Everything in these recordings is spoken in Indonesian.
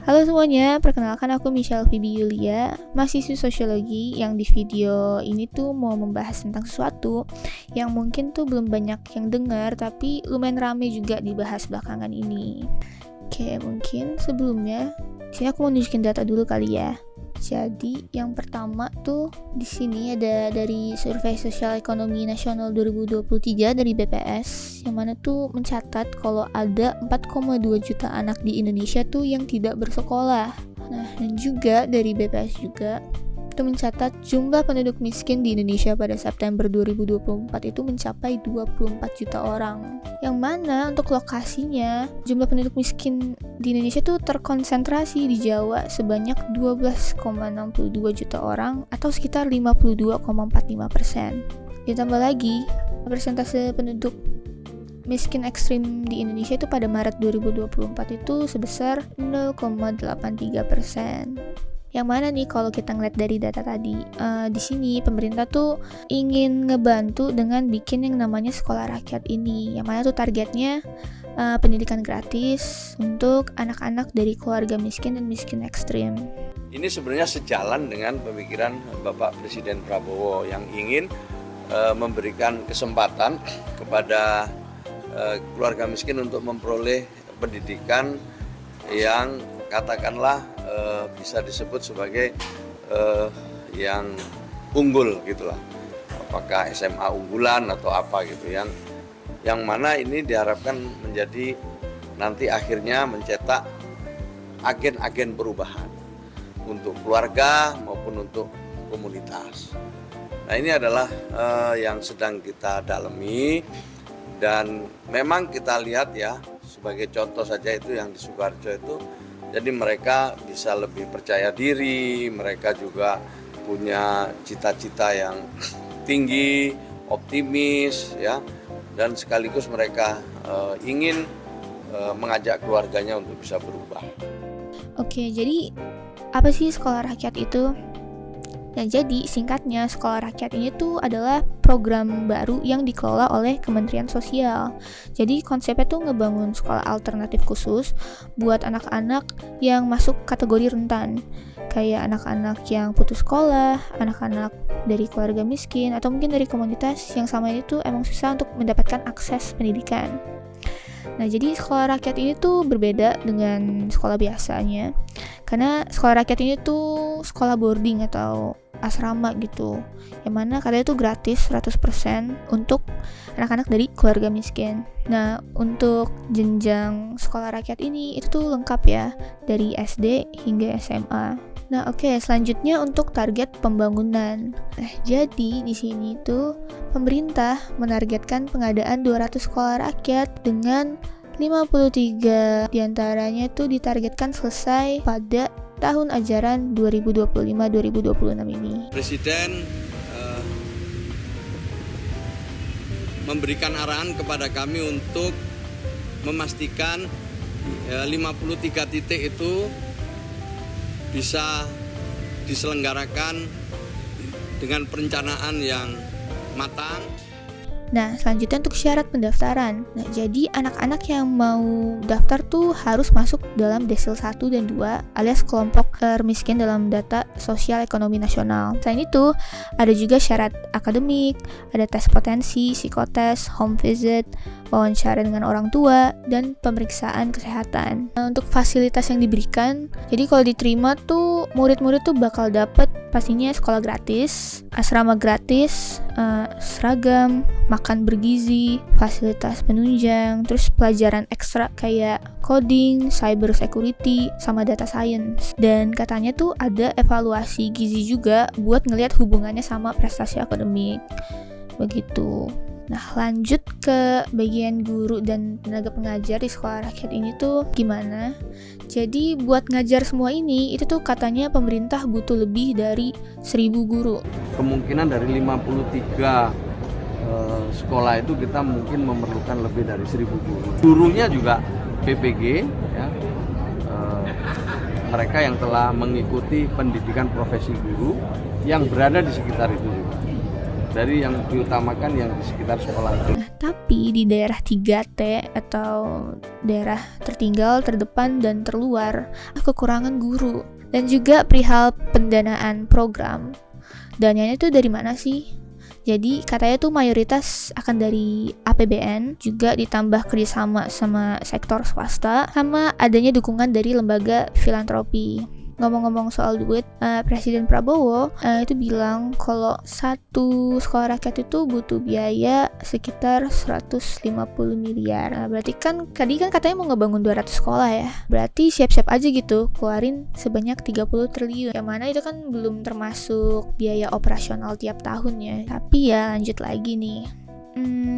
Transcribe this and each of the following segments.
Halo semuanya, perkenalkan aku Michelle Phoebe Yulia, mahasiswi sosiologi yang di video ini tuh mau membahas tentang sesuatu yang mungkin tuh belum banyak yang dengar tapi lumayan rame juga dibahas belakangan ini. Oke, mungkin sebelumnya sini aku mau nunjukin data dulu kali ya. Jadi yang pertama tuh di sini ada dari Survei Sosial Ekonomi Nasional 2023 dari BPS yang mana tuh mencatat kalau ada 4,2 juta anak di Indonesia tuh yang tidak bersekolah. Nah, dan juga dari BPS juga itu mencatat jumlah penduduk miskin di Indonesia pada September 2024 itu mencapai 24 juta orang. Yang mana untuk lokasinya, jumlah penduduk miskin di Indonesia tuh terkonsentrasi di Jawa sebanyak 12,62 juta orang atau sekitar 52,45%. Ditambah lagi, persentase penduduk miskin ekstrim di Indonesia itu pada Maret 2024 itu sebesar 0,83%. Yang mana nih kalau kita ngeliat dari data tadi, di sini pemerintah tuh ingin ngebantu dengan bikin yang namanya sekolah rakyat ini, yang mana tuh targetnya pendidikan gratis untuk anak-anak dari keluarga miskin dan miskin ekstrim. Ini sebenarnya sejalan dengan pemikiran Bapak Presiden Prabowo yang ingin memberikan kesempatan kepada keluarga miskin untuk memperoleh pendidikan yang katakanlah bisa disebut sebagai yang unggul gitulah, apakah SMA unggulan atau apa gitu, yang mana ini diharapkan menjadi nanti akhirnya mencetak agen-agen perubahan untuk keluarga maupun untuk komunitas. Nah, ini adalah yang sedang kita dalami, dan memang kita lihat ya, sebagai contoh saja itu yang di Sukoharjo itu, jadi mereka bisa lebih percaya diri, mereka juga punya cita-cita yang tinggi, optimis ya, dan sekaligus mereka ingin mengajak keluarganya untuk bisa berubah. Oke, jadi apa sih sekolah rakyat itu? Nah, jadi singkatnya sekolah rakyat ini tuh adalah program baru yang dikelola oleh Kementerian Sosial. Jadi konsepnya tuh ngebangun sekolah alternatif khusus buat anak-anak yang masuk kategori rentan, kayak anak-anak yang putus sekolah, anak-anak dari keluarga miskin, atau mungkin dari komunitas yang sama ini tuh emang susah untuk mendapatkan akses pendidikan. Nah, jadi sekolah rakyat ini tuh berbeda dengan sekolah biasanya, karena sekolah rakyat ini tuh sekolah boarding atau asrama gitu, yang mana katanya tuh gratis 100% untuk anak-anak dari keluarga miskin. Nah, untuk jenjang sekolah rakyat ini itu tuh lengkap ya, dari SD hingga SMA. Nah, oke, selanjutnya untuk target pembangunan. Nah, jadi di sini tuh pemerintah menargetkan pengadaan 200 sekolah rakyat dengan 53 diantaranya tuh ditargetkan selesai pada tahun ajaran 2025-2026 ini. Presiden memberikan arahan kepada kami untuk memastikan 53 titik itu bisa diselenggarakan dengan perencanaan yang matang. Nah, selanjutnya untuk syarat pendaftaran. Nah, jadi anak-anak yang mau daftar tuh harus masuk dalam desil 1 dan 2 alias kelompok termiskin dalam data sosial ekonomi nasional. Selain itu, ada juga syarat akademik, ada tes potensi, psikotes, home visit, wawancara dengan orang tua, dan pemeriksaan kesehatan. Nah, untuk fasilitas yang diberikan, jadi kalau diterima tuh murid-murid tuh bakal dapat pastinya sekolah gratis, asrama gratis, seragam, makan bergizi, fasilitas penunjang, terus pelajaran ekstra kayak coding, cyber security, sama data science. Dan katanya tuh ada evaluasi gizi juga buat ngelihat hubungannya sama prestasi akademik. Begitu. Nah, lanjut ke bagian guru dan tenaga pengajar di sekolah rakyat ini tuh gimana? Jadi buat ngajar semua ini, itu tuh katanya pemerintah butuh lebih dari 1.000 guru. Kemungkinan dari 53 sekolah itu kita mungkin memerlukan lebih dari 1.000 guru. Gurunya juga PPG ya, mereka yang telah mengikuti pendidikan profesi guru yang berada di sekitar itu juga. Dari yang diutamakan yang di sekitar sekolah itu. Tapi di daerah 3T atau daerah tertinggal, terdepan, dan terluar, kekurangan guru. Dan juga perihal pendanaan program. Dananya itu dari mana sih? Jadi katanya tuh mayoritas akan dari APBN, juga ditambah kerjasama sama sektor swasta, sama adanya dukungan dari lembaga filantropi. Ngomong-ngomong soal duit, Presiden Prabowo itu bilang kalau satu sekolah rakyat itu butuh biaya sekitar 150 miliar. Berarti kan tadi kan katanya mau ngebangun 200 sekolah ya. Berarti siap-siap aja gitu keluarin sebanyak 30 triliun. Yang mana itu kan belum termasuk biaya operasional tiap tahunnya. Tapi ya lanjut lagi nih.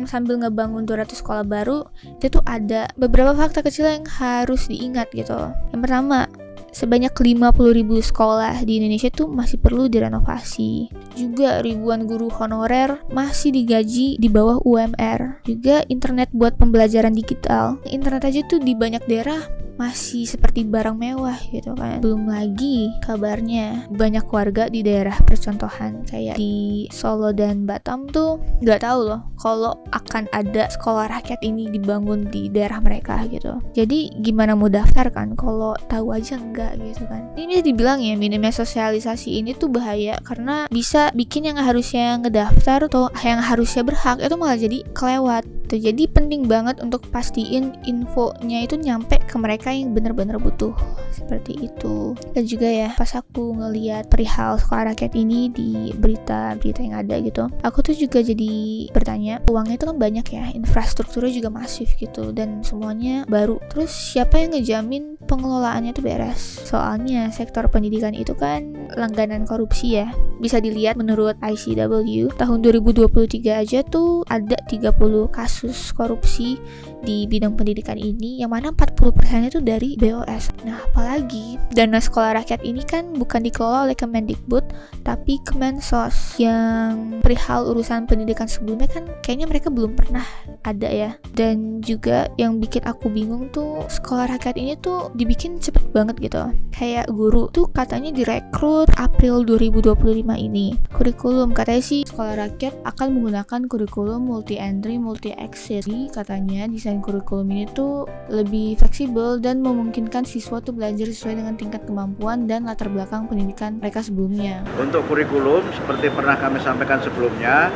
Sambil ngebangun 200 sekolah baru, itu tuh ada beberapa fakta kecil yang harus diingat gitu. Yang pertama, sebanyak 50.000 sekolah di Indonesia tuh masih perlu direnovasi. Juga ribuan guru honorer masih digaji di bawah UMR. Juga internet buat pembelajaran digital. Internet aja tuh di banyak daerah masih seperti barang mewah gitu kan. Belum lagi kabarnya banyak warga di daerah percontohan kayak di Solo dan Batam tuh nggak tahu loh kalau akan ada sekolah rakyat ini dibangun di daerah mereka gitu. Jadi gimana mau daftar kan kalau tahu aja enggak gitu kan. Ini bisa dibilang ya minimnya sosialisasi ini tuh bahaya karena bisa bikin yang harusnya ngedaftar atau yang harusnya berhak itu malah jadi kelewat. Jadi penting banget untuk pastiin infonya itu nyampe ke mereka yang benar-benar butuh seperti itu. Dan juga ya pas aku ngelihat perihal sekolah rakyat ini di berita-berita yang ada gitu, aku tuh juga jadi bertanya, uangnya itu kan banyak ya, infrastrukturnya juga masif gitu dan semuanya baru. Terus siapa yang ngejamin pengelolaannya tuh beres? Soalnya sektor pendidikan itu kan langganan korupsi ya. Bisa dilihat menurut ICW tahun 2023 aja tuh ada 30 kasus korupsi di bidang pendidikan ini, yang mana 40% itu dari BOS. Nah, apalagi dana sekolah rakyat ini kan bukan dikelola oleh Kemendikbud, tapi Kemensos. Yang perihal urusan pendidikan sebelumnya kan kayaknya mereka belum pernah ada ya. Dan juga yang bikin aku bingung tuh, sekolah rakyat ini tuh dibikin cepet banget gitu. Kayak guru tuh katanya direkrut April 2025 ini. Kurikulum katanya sih sekolah rakyat akan menggunakan kurikulum multi entry, multi exit. Jadi katanya desain kurikulum ini tuh lebih fleksibel dan memungkinkan siswa tuh belajar sesuai dengan tingkat kemampuan dan latar belakang pendidikan mereka sebelumnya. Untuk kurikulum seperti pernah kami sampaikan sebelumnya,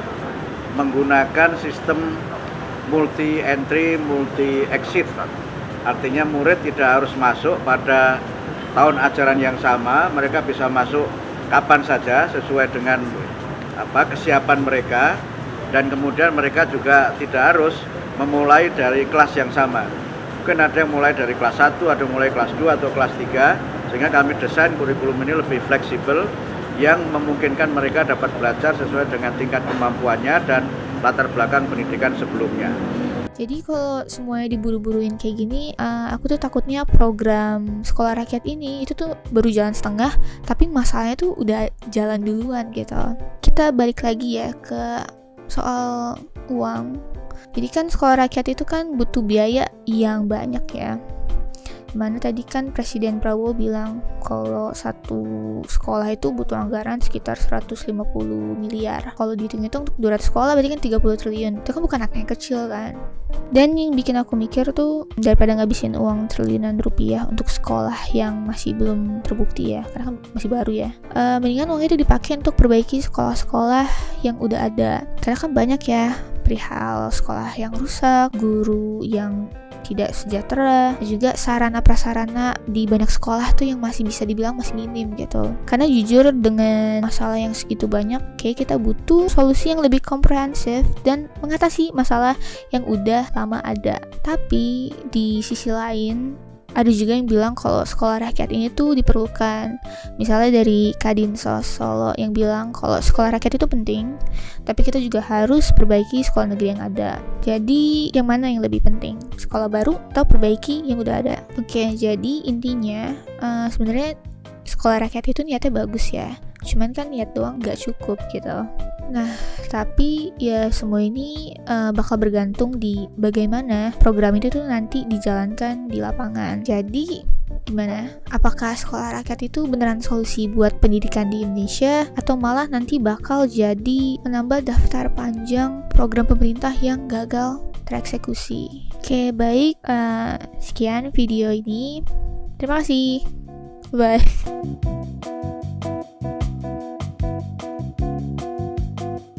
menggunakan sistem multi entry, multi exit. Artinya murid tidak harus masuk pada tahun ajaran yang sama, mereka bisa masuk kapan saja sesuai dengan kesiapan mereka, dan kemudian mereka juga tidak harus memulai dari kelas yang sama. Mungkin ada yang mulai dari kelas 1, ada yang mulai kelas 2 atau kelas 3, sehingga kami desain kurikulum ini lebih fleksibel yang memungkinkan mereka dapat belajar sesuai dengan tingkat kemampuannya dan latar belakang pendidikan sebelumnya. Jadi kalau semuanya diburu-buruin kayak gini, aku tuh takutnya program sekolah rakyat ini itu tuh baru jalan setengah, tapi masalahnya tuh udah jalan duluan gitu. Kita balik lagi ya ke soal uang. Jadi kan sekolah rakyat itu kan butuh biaya yang banyak ya. Mana tadi kan Presiden Prabowo bilang kalau satu sekolah itu butuh anggaran sekitar 150 miliar. Kalau dihitung-hitung untuk 200 sekolah berarti kan 30 triliun. Itu kan bukan angka yang kecil kan. Dan yang bikin aku mikir tuh, daripada ngabisin uang triliunan rupiah untuk sekolah yang masih belum terbukti ya, karena kan masih baru ya, mendingan uang itu dipakai untuk perbaiki sekolah-sekolah yang udah ada. Karena kan banyak ya perihal sekolah yang rusak, guru yang tidak sejahtera, dan juga sarana-prasarana di banyak sekolah tuh yang masih bisa dibilang masih minim gitu. Karena jujur dengan masalah yang segitu banyak, kayak kita butuh solusi yang lebih komprehensif dan mengatasi masalah yang udah lama ada. Tapi di sisi lain, ada juga yang bilang kalau sekolah rakyat ini tuh diperlukan. Misalnya dari Kadinsos Solo yang bilang kalau sekolah rakyat itu penting, tapi kita juga harus perbaiki sekolah negeri yang ada. Jadi yang mana yang lebih penting? Sekolah baru atau perbaiki yang udah ada? Oke, jadi intinya sebenarnya sekolah rakyat itu niatnya bagus ya. Cuman kan niat doang gak cukup gitu. Nah, tapi ya semua ini bakal bergantung di bagaimana program itu tuh nanti dijalankan di lapangan. Jadi, gimana? Apakah sekolah rakyat itu beneran solusi buat pendidikan di Indonesia? Atau malah nanti bakal jadi menambah daftar panjang program pemerintah yang gagal tereksekusi? Oke, baik. Sekian video ini. Terima kasih. Bye.